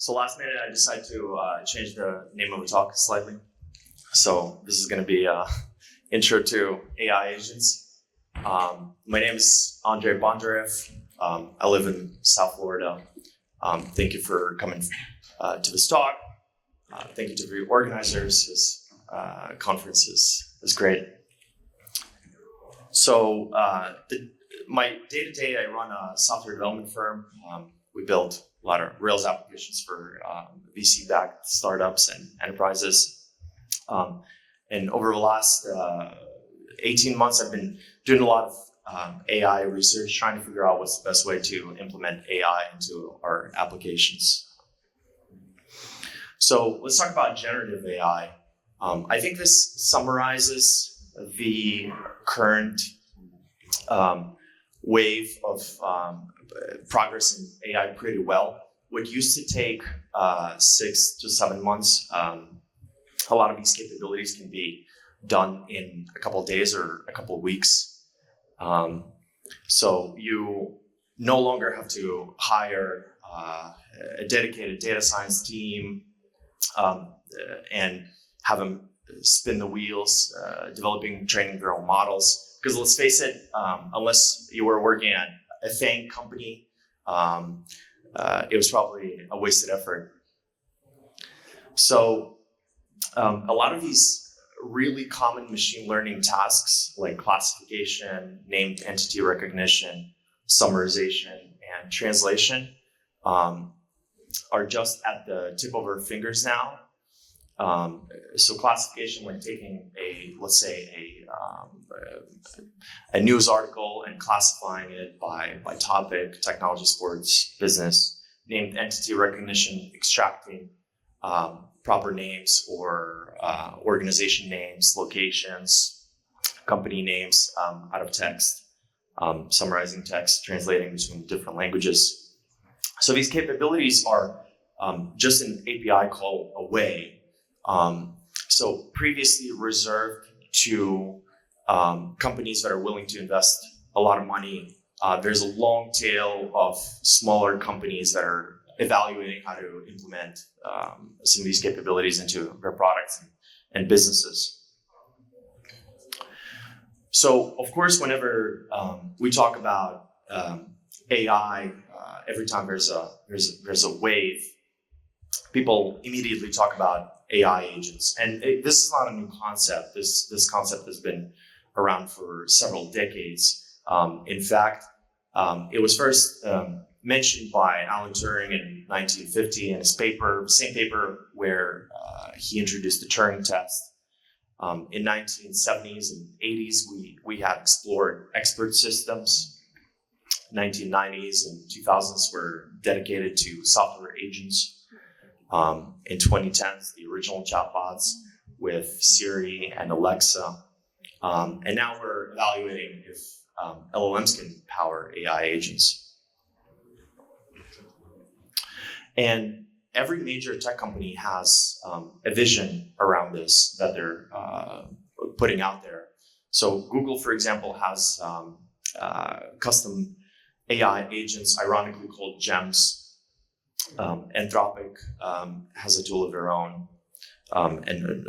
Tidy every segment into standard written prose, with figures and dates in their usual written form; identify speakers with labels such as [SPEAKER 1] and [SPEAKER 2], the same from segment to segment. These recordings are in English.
[SPEAKER 1] So last minute, I decided to change the name of the talk slightly. So this is going to be intro to AI agents. My name is Andrei Bondarev. I live in South Florida. Thank you for coming to this talk. Thank you to the organizers. This conference is great. So my day-to-day, I run a software development firm. We build a lot of Rails applications for VC-backed startups and enterprises. And over the last 18 months, I've been doing a lot of AI research, trying to figure out what's the best way to implement AI into our applications. So let's talk about generative AI. I think this summarizes the current wave of progress in AI pretty well. What used to take 6 to 7 months, a lot of these capabilities can be done in a couple of days or a couple of weeks. So you no longer have to hire a dedicated data science team and have them spin the wheels, developing, training their own models. Because let's face it, unless you were working at a FANG company, it was probably a wasted effort. So a lot of these really common machine learning tasks like classification, named entity recognition, summarization, and translation are just at the tip of our fingers now. So classification, when taking let's say a news article and classifying it by topic, technology, sports, business, named entity recognition, extracting proper names or organization names, locations, company names out of text, summarizing text, translating between different languages. So these capabilities are just an API call away. So previously reserved to companies that are willing to invest a lot of money. There's a long tail of smaller companies that are evaluating how to implement some of these capabilities into their products and businesses. So of course, whenever we talk about AI, every time there's a wave, people immediately talk about AI agents. And this is not a new concept. This concept has been around for several decades. In fact, it was first mentioned by Alan Turing in 1950 in his paper, the same paper where he introduced the Turing test. In 1970s and 80s, we had explored expert systems. 1990s and 2000s were dedicated to software agents. In 2010s, the original chatbots with Siri and Alexa. And now we're evaluating if LLMs can power AI agents. And every major tech company has a vision around this that they're putting out there. So Google, for example, has custom AI agents, ironically called GEMs. Anthropic has a tool of their own, and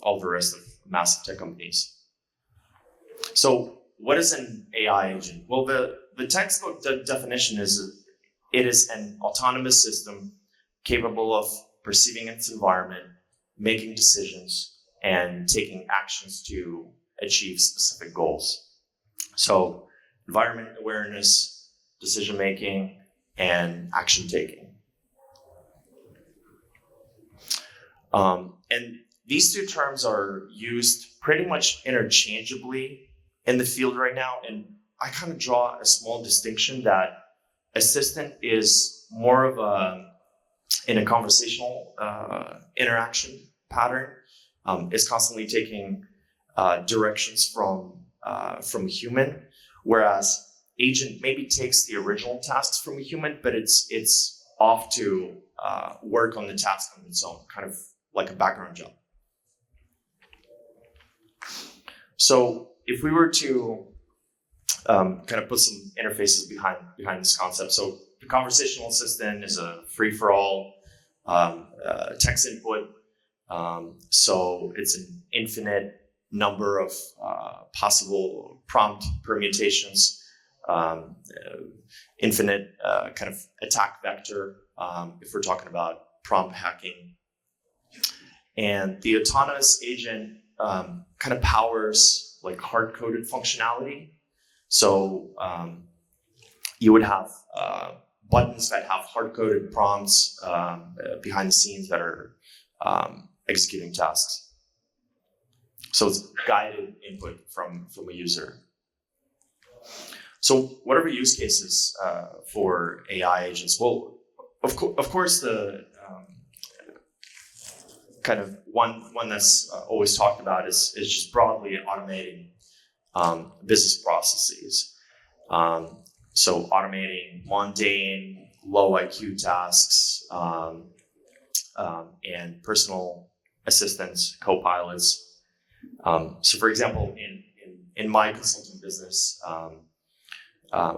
[SPEAKER 1] all the rest of massive tech companies. So what is an AI agent? Well, the textbook definition is it is an autonomous system capable of perceiving its environment, making decisions, and taking actions to achieve specific goals. So environment awareness, decision-making, and action-taking. And these two terms are used pretty much interchangeably in the field right now. And I kind of draw a small distinction that assistant is more of in a conversational interaction pattern. It's constantly taking directions from a human, whereas agent maybe takes the original tasks from a human, but it's off to work on the task on its own, kind of like a background job. So if we were to kind of put some interfaces behind this concept, so the conversational assistant is a free-for-all text input. So it's an infinite number of possible prompt permutations, infinite kind of attack vector if we're talking about prompt hacking. And the autonomous agent kind of powers like hard-coded functionality. So you would have buttons that have hard-coded prompts behind the scenes that are executing tasks. So it's guided input from a user. So what are the use cases for AI agents? Well, of course, the kind of one that's always talked about is just broadly automating business processes. So automating mundane, low IQ tasks and personal assistants, co-pilots. So for example, in my consulting business,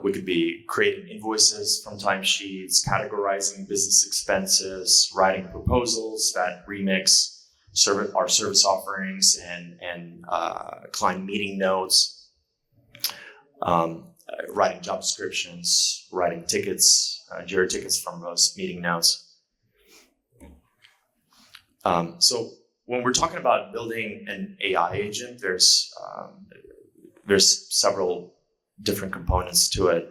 [SPEAKER 1] we could be creating invoices from timesheets, categorizing business expenses, writing proposals that remix our service offerings and client meeting notes, writing job descriptions, writing tickets, Jira tickets from those meeting notes. So when we're talking about building an AI agent, there's several different components to it.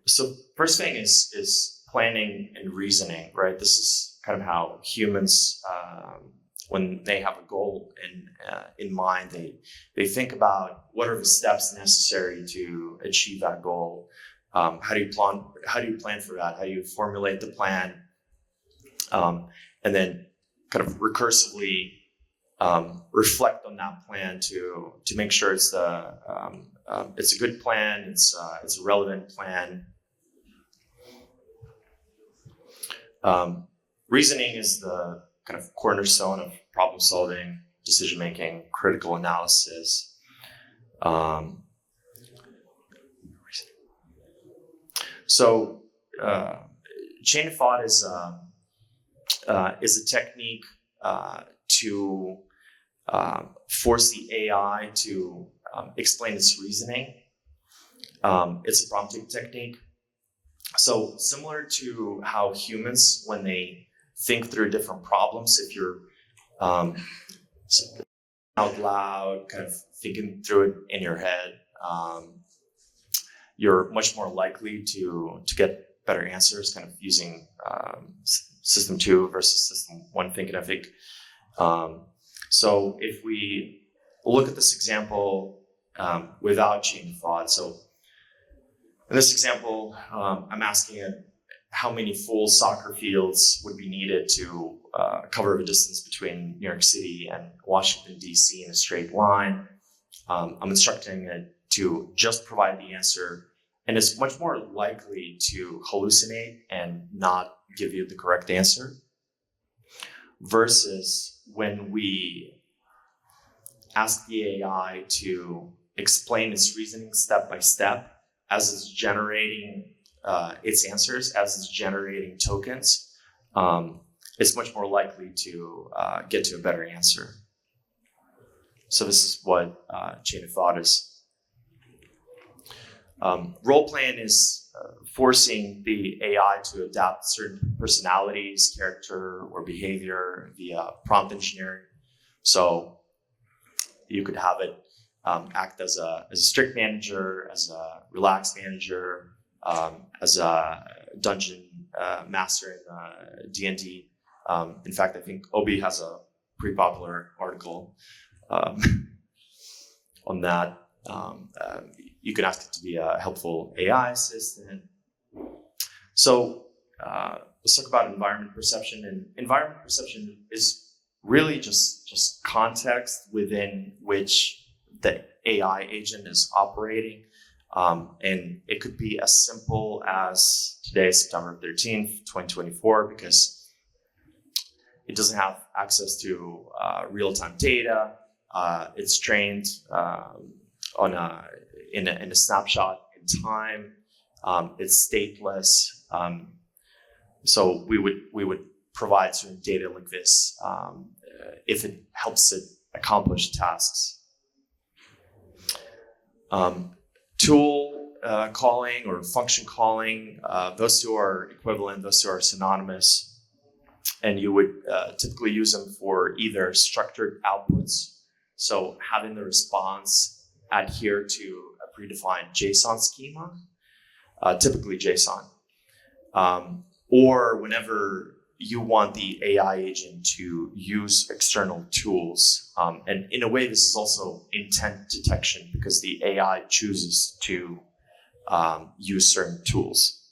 [SPEAKER 1] So first thing is planning and reasoning, right? This is kind of how humans, when they have a goal in mind, they think about what are the steps necessary to achieve that goal. How do you plan for that? How do you formulate the plan? And then kind of recursively reflect on that plan to make sure it's a good plan, it's a relevant plan. Reasoning is the kind of cornerstone of problem solving, decision making, critical analysis. So chain of thought is a technique to force the AI to explain its reasoning. It's a prompting technique. So similar to how humans, when they think through different problems, if you're out loud, kind of thinking through it in your head, you're much more likely to get better answers, kind of using system 2 versus system 1 thinking, I think. So if we look at this example without chain of thought, so in this example, I'm asking it how many full soccer fields would be needed to cover the distance between New York City and Washington, D.C. in a straight line. I'm instructing it to just provide the answer, and it's much more likely to hallucinate and not give you the correct answer, versus when we ask the AI to explain its reasoning step by step as it's generating its answers, as it's generating tokens, it's much more likely to get to a better answer. So this is what chain of thought is. Role playing is forcing the AI to adapt certain personalities, character, or behavior via prompt engineering. So you could have it act as a strict manager, as a relaxed manager, as a dungeon master in D&D. In fact, I think Obi has a pretty popular article on that. You can ask it to be a helpful AI assistant. So let's talk about environment perception. And environment perception is really just context within which the AI agent is operating. And it could be as simple as today, September 13th, 2024, because it doesn't have access to real-time data. It's trained in a snapshot in time. It's stateless. So we would provide certain data like this if it helps it accomplish tasks. Tool calling or function calling, those two are equivalent, those two are synonymous, and you would typically use them for either structured outputs, so having the response adhere to a predefined JSON schema, typically JSON, or whenever you want the AI agent to use external tools. And in a way, this is also intent detection because the AI chooses to use certain tools.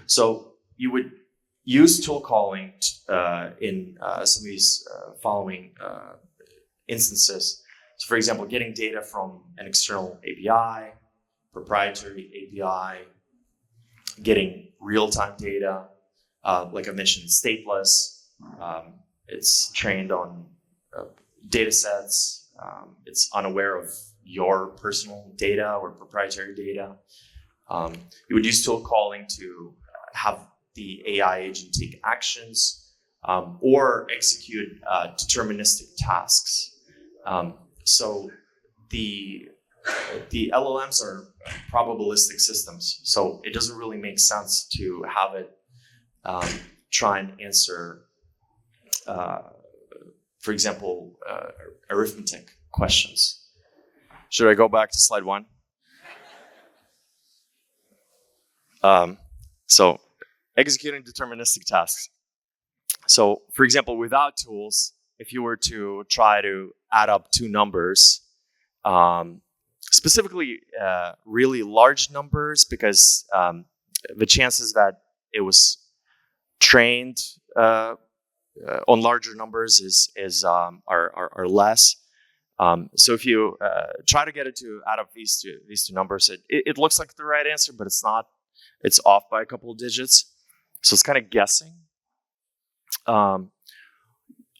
[SPEAKER 1] So you would use tool calling in some of these following instances. So for example, getting data from an external API, proprietary API, getting real-time data, like I mentioned, stateless. It's trained on data sets. It's unaware of your personal data or proprietary data. You would use tool calling to have the AI agent take actions or execute deterministic tasks. So the LLMs are probabilistic systems, so it doesn't really make sense to have it try and answer, for example, arithmetic questions. Should I go back to slide 1? So executing deterministic tasks. So for example, without tools, if you were to try to add up two numbers, specifically really large numbers, because the chances that it was trained on larger numbers are less. So if you try to get it to add up these two numbers, it looks like the right answer, but it's not. It's off by a couple of digits, so it's kind of guessing.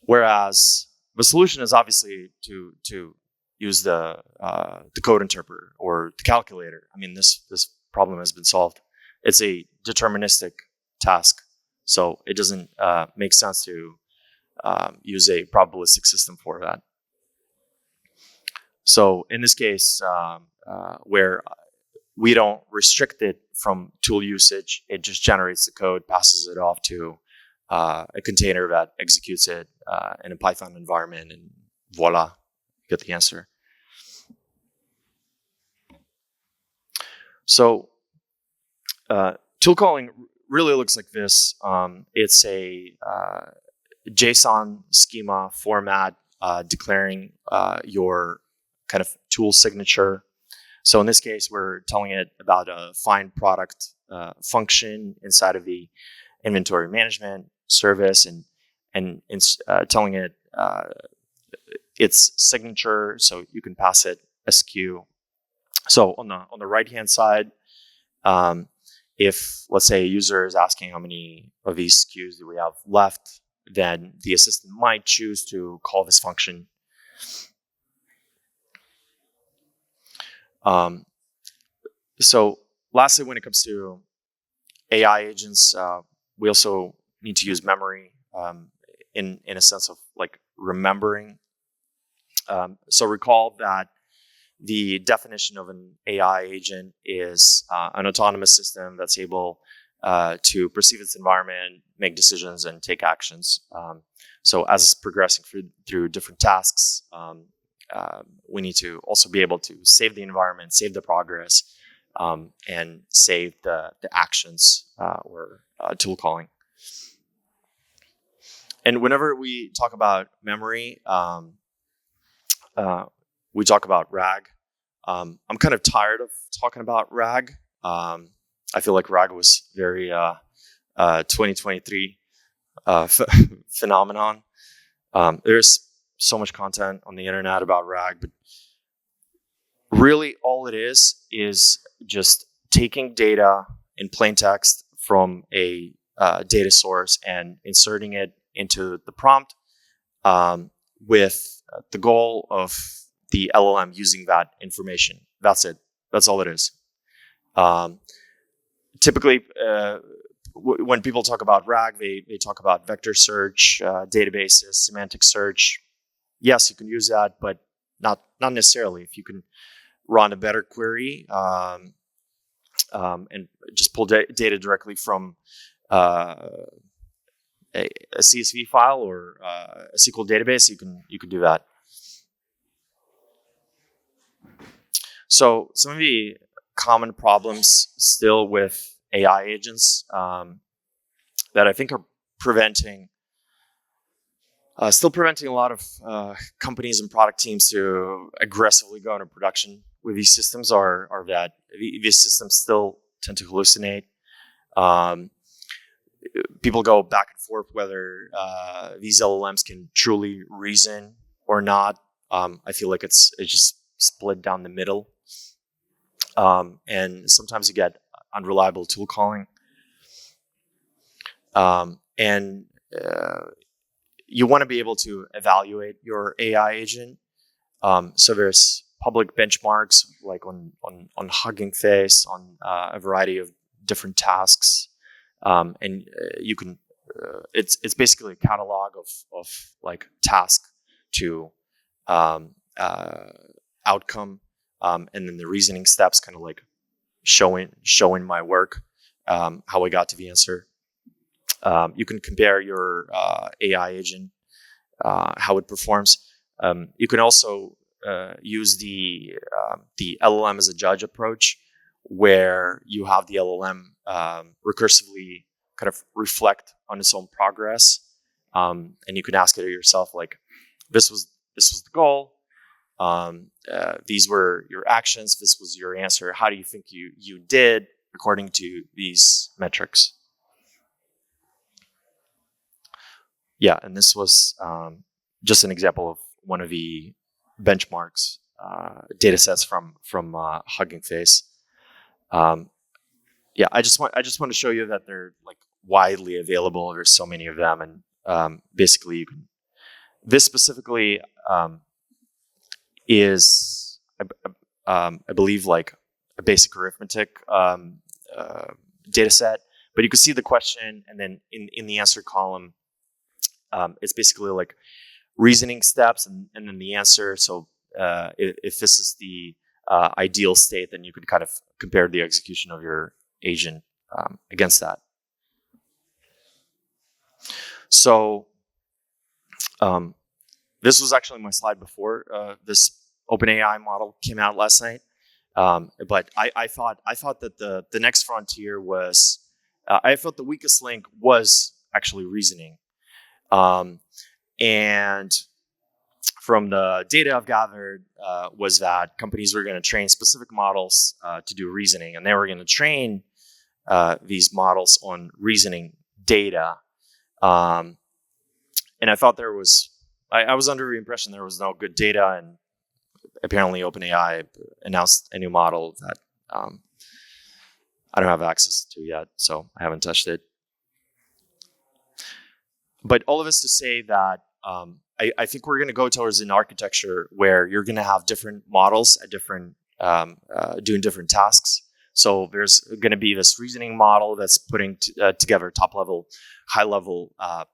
[SPEAKER 1] Whereas the solution is obviously to use the code interpreter or the calculator. I mean, this problem has been solved. It's a deterministic task, so it doesn't make sense to use a probabilistic system for that. So in this case, where we don't restrict it from tool usage, it just generates the code, passes it off to a container that executes it in a Python environment, and voila, you get the answer. So tool calling really looks like this. It's a JSON schema format declaring your kind of tool signature. So in this case, we're telling it about a find product function inside of the inventory management service, and telling it its signature, so you can pass it SQ. So on the right hand side, if let's say a user is asking how many of these SKUs do we have left, then the assistant might choose to call this function. So lastly, when it comes to AI agents, we also need to use memory in a sense of like remembering. So recall that the definition of an AI agent is an autonomous system that's able to perceive its environment, make decisions, and take actions. So as it's progressing through different tasks, we need to also be able to save the environment, save the progress, and save the actions or tool calling. And whenever we talk about memory, we talk about RAG. I'm kind of tired of talking about RAG. I feel like RAG was very 2023 phenomenon. There's so much content on the internet about RAG, but really all it is just taking data in plain text from a data source and inserting it into the prompt with the goal of the LLM using that information. That's it. That's all it is. Typically, when people talk about RAG, they talk about vector search, databases, semantic search. Yes, you can use that, but not necessarily. If you can run a better query and just pull data directly from a CSV file or a SQL database, you can do that. So some of the common problems still with AI agents that I think are still preventing a lot of companies and product teams to aggressively go into production with these systems are that these systems still tend to hallucinate. People go back and forth whether these LLMs can truly reason or not. I feel like it's just split down the middle. And sometimes you get unreliable tool calling. And you want to be able to evaluate your AI agent. So there's public benchmarks like on Hugging Face, on a variety of different tasks. And you can, it's basically a catalog of like task to outcome. And then the reasoning steps kind of like showing my work, how I got to the answer. You can compare your AI agent, how it performs. You can also use the LLM as a judge approach, where you have the LLM recursively kind of reflect on its own progress, and you can ask it yourself, like, this was the goal. These were your actions. This was your answer. How do you think you did according to these metrics? Yeah, and this was just an example of one of the benchmarks data sets from Hugging Face. Yeah, I just want to show you that they're like widely available. There's so many of them, and basically you can. This specifically is, I believe, like a basic arithmetic data set. But you can see the question, and then in the answer column, it's basically like reasoning steps and then the answer. So if this is the ideal state, then you could kind of compare the execution of your agent against that. So this was actually my slide before this OpenAI model came out last night. But I thought that the next frontier was, I thought the weakest link was actually reasoning. And from the data I've gathered was that companies were going to train specific models to do reasoning, and they were going to train these models on reasoning data. And I thought there was, I was under the impression there was no good data, and apparently OpenAI announced a new model that I don't have access to yet, so I haven't touched it. But all of this to say that I think we're going to go towards an architecture where you're going to have different models at different doing different tasks. So there's going to be this reasoning model that's putting together top-level, high-level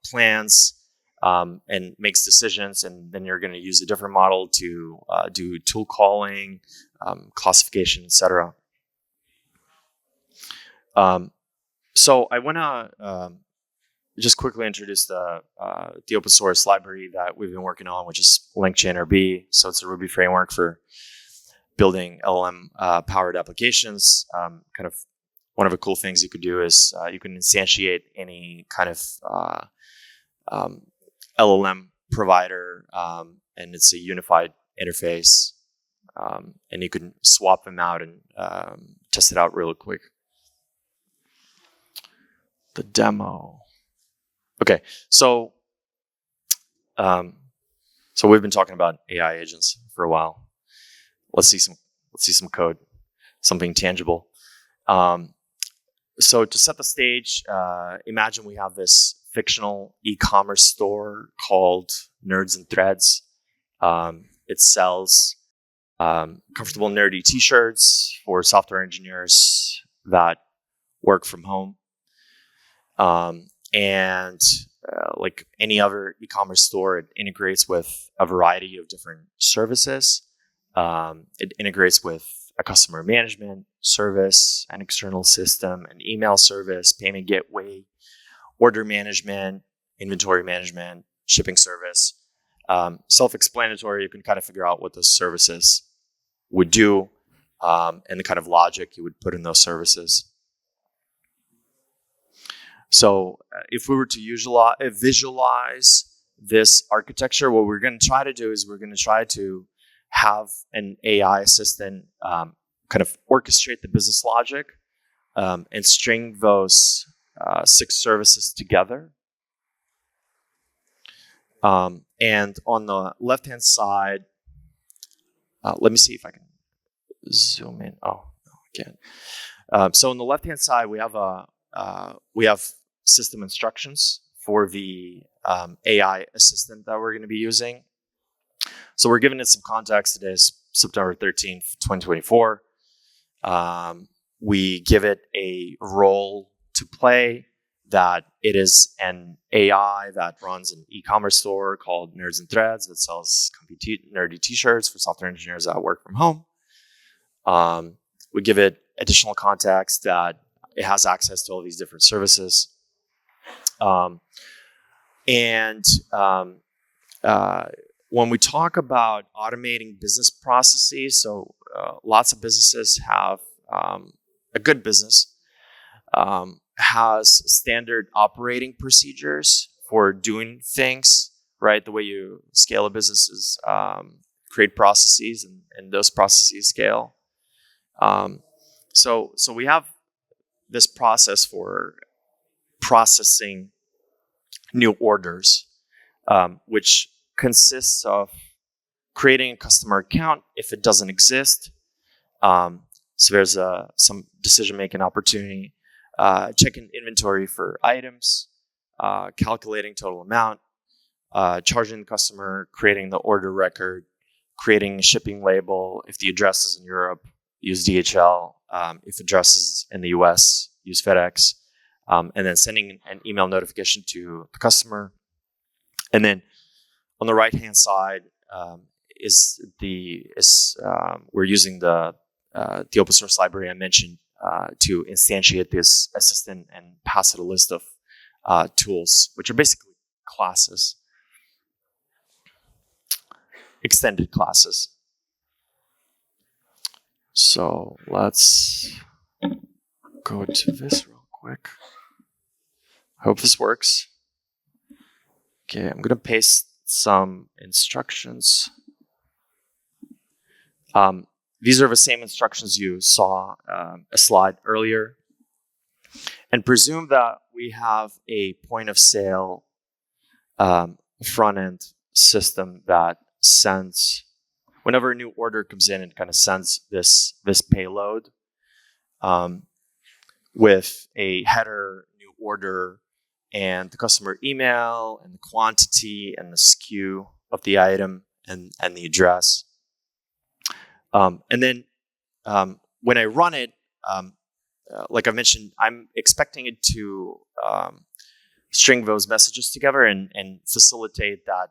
[SPEAKER 1] plans and makes decisions, and then you're going to use a different model to do tool calling, classification, etc. So I want to just quickly introduce the open source library that we've been working on, which is Langchain.rb. So it's a Ruby framework for building LLM-powered applications. Kind of one of the cool things you could do is you can instantiate any kind of LLM provider, and it's a unified interface, and you can swap them out and test it out really quick. The demo. Okay, so we've been talking about AI agents for a while. Let's see some code, something tangible. So to set the stage, imagine we have this fictional e-commerce store called Nerds and Threads. It sells comfortable nerdy t-shirts for software engineers that work from home. And like any other e-commerce store, it integrates with a variety of different services. It integrates with a customer management service, an external system, an email service, payment gateway, order management, inventory management, shipping service. Self-explanatory, you can kind of figure out what those services would do and the kind of logic you would put in those services. So if we were to visualize this architecture, what we're going to try to do is we're going to try to have an AI assistant kind of orchestrate the business logic and string those 6 services together. And on the left-hand side, let me see if I can zoom in. Oh, no, I can't. So on the left-hand side, we have system instructions for the AI assistant that we're going to be using. So we're giving it some context. Today is September 13th, 2024. We give it a role to play that it is an AI that runs an e-commerce store called Nerds and Threads that sells nerdy t-shirts for software engineers that work from home. We give it additional context that it has access to all these different services. When we talk about automating business processes, so lots of businesses have a good business has standard operating procedures for doing things, right? The way you scale a business is create processes, and those processes scale. So we have this process for processing new orders, which consists of creating a customer account if it doesn't exist. So there's some decision-making opportunity, checking inventory for items, calculating total amount, charging the customer, creating the order record, creating a shipping label. If the address is in Europe, use DHL. If address is in the US, use FedEx. And then sending an email notification to the customer. And then on the right-hand side we're using the open source library I mentioned to instantiate this assistant and pass it a list of tools, which are basically classes, extended classes. So let's go to this real quick. I hope this works. Okay, I'm going to paste some instructions. These are the same instructions you saw a slide earlier. And presume that we have a point of sale front-end system that sends, whenever a new order comes in, it kind of sends this payload with a header, new order, and the customer email, and the quantity, and the SKU of the item, and the address. And then when I run it, like I mentioned, I'm expecting it to string those messages together and facilitate that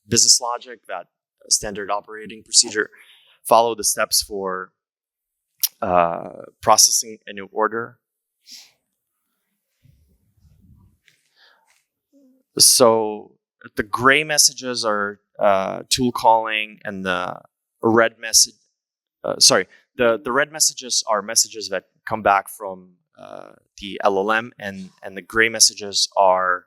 [SPEAKER 1] business logic, that standard operating procedure, follow the steps for processing a new order. So the gray messages are tool calling, and the red message, the red messages are messages that come back from the LLM, and the gray messages are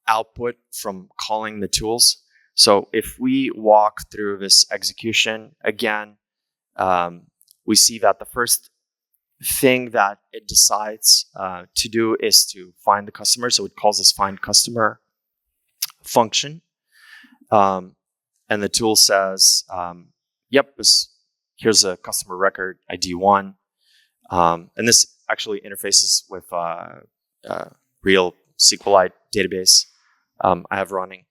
[SPEAKER 1] output from calling the tools. So if we walk through this execution again, we see that the first thing that it decides to do is to find the customer. So it calls this find customer function. And the tool says, yep, here's a customer record, ID 1. And this actually interfaces with real SQLite database I have running.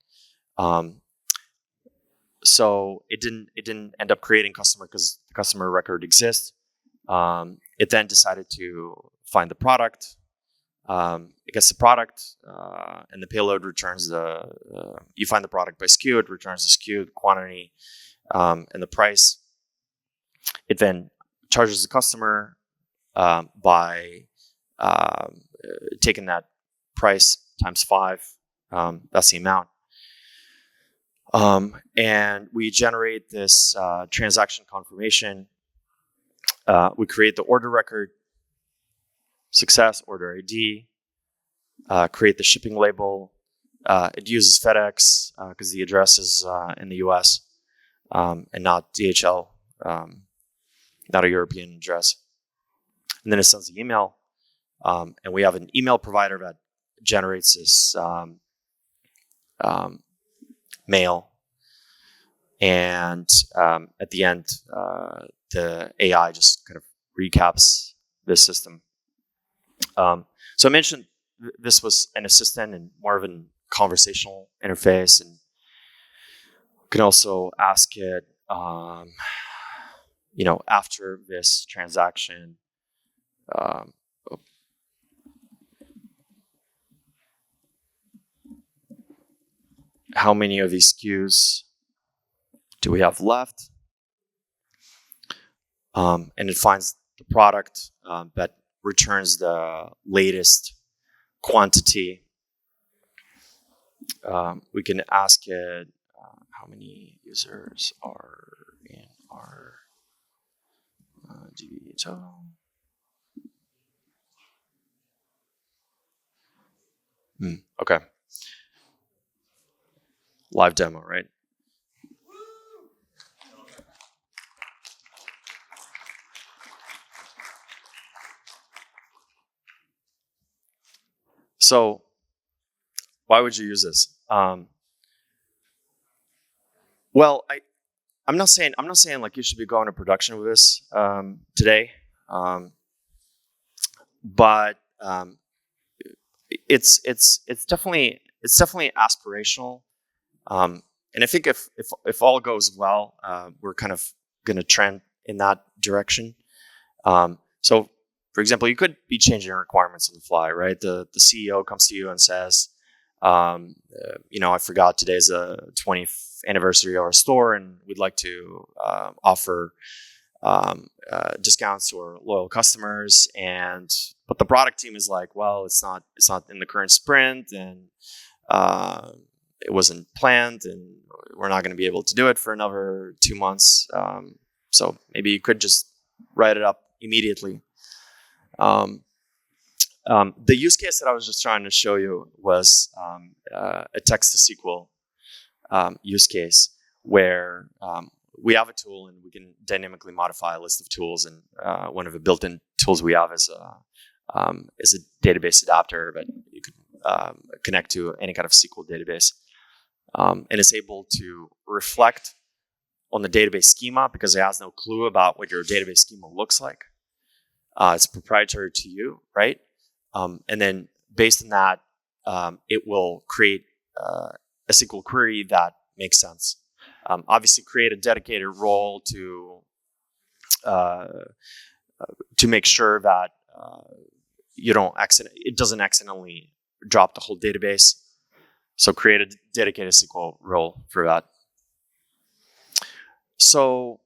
[SPEAKER 1] So it didn't end up creating customer because the customer record exists. It then decided to find the product. It gets the product, and the payload returns you find the product by SKU. It returns the SKU, the quantity, and the price. It then charges the customer by taking that price times 5. That's the amount. And we generate this transaction confirmation. We create the order record, success, order ID, create the shipping label. It uses FedEx because the address is in the US and not DHL, not a European address. And then it sends the email. And we have an email provider that generates this mail. And at the end, the AI just kind of recaps the system. So I mentioned this was an assistant and more of a conversational interface, and you can also ask it, after this transaction, how many of these SKUs do we have left? And it finds the product that returns the latest quantity. We can ask it how many users are in our DBHL. Okay. Live demo, right? So, why would you use this? Well, I'm not saying like you should be going to production with this today, but it's definitely aspirational, and I think if all goes well, we're kind of going to trend in that direction. So, for example, you could be changing requirements on the fly, right? The CEO comes to you and says, I forgot today's the 20th anniversary of our store, and we'd like to offer discounts to our loyal customers. But the product team is like, well, it's not in the current sprint, and it wasn't planned, and we're not going to be able to do it for another 2 months. So maybe you could just write it up immediately. The use case that I was just trying to show you was a text-to-SQL use case where we have a tool and we can dynamically modify a list of tools. And one of the built-in tools we have is a database adapter that you can connect to any kind of SQL database. And it's able to reflect on the database schema because it has no clue about what your database schema looks like. It's proprietary to you, right? And then based on that, it will create a SQL query that makes sense. Obviously, create a dedicated role to make sure that it doesn't accidentally drop the whole database. So create a dedicated SQL role for that. So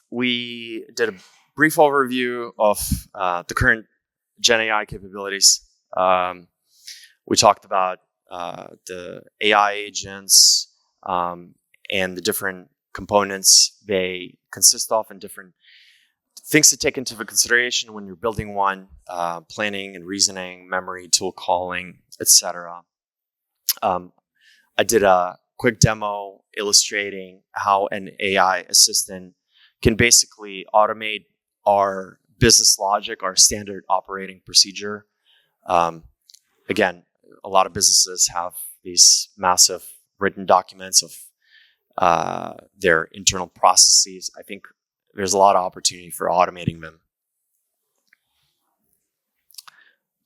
[SPEAKER 1] we did a brief overview of the current Gen AI capabilities. We talked about the AI agents and the different components they consist of and different things to take into consideration when you're building one, planning and reasoning, memory, tool calling, etc. I did a quick demo illustrating how an AI assistant can basically automate our business logic, our standard operating procedure. Again, a lot of businesses have these massive written documents of their internal processes. I think there's a lot of opportunity for automating them.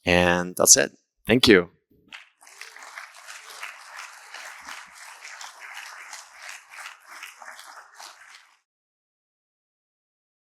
[SPEAKER 1] And that's it. Thank you.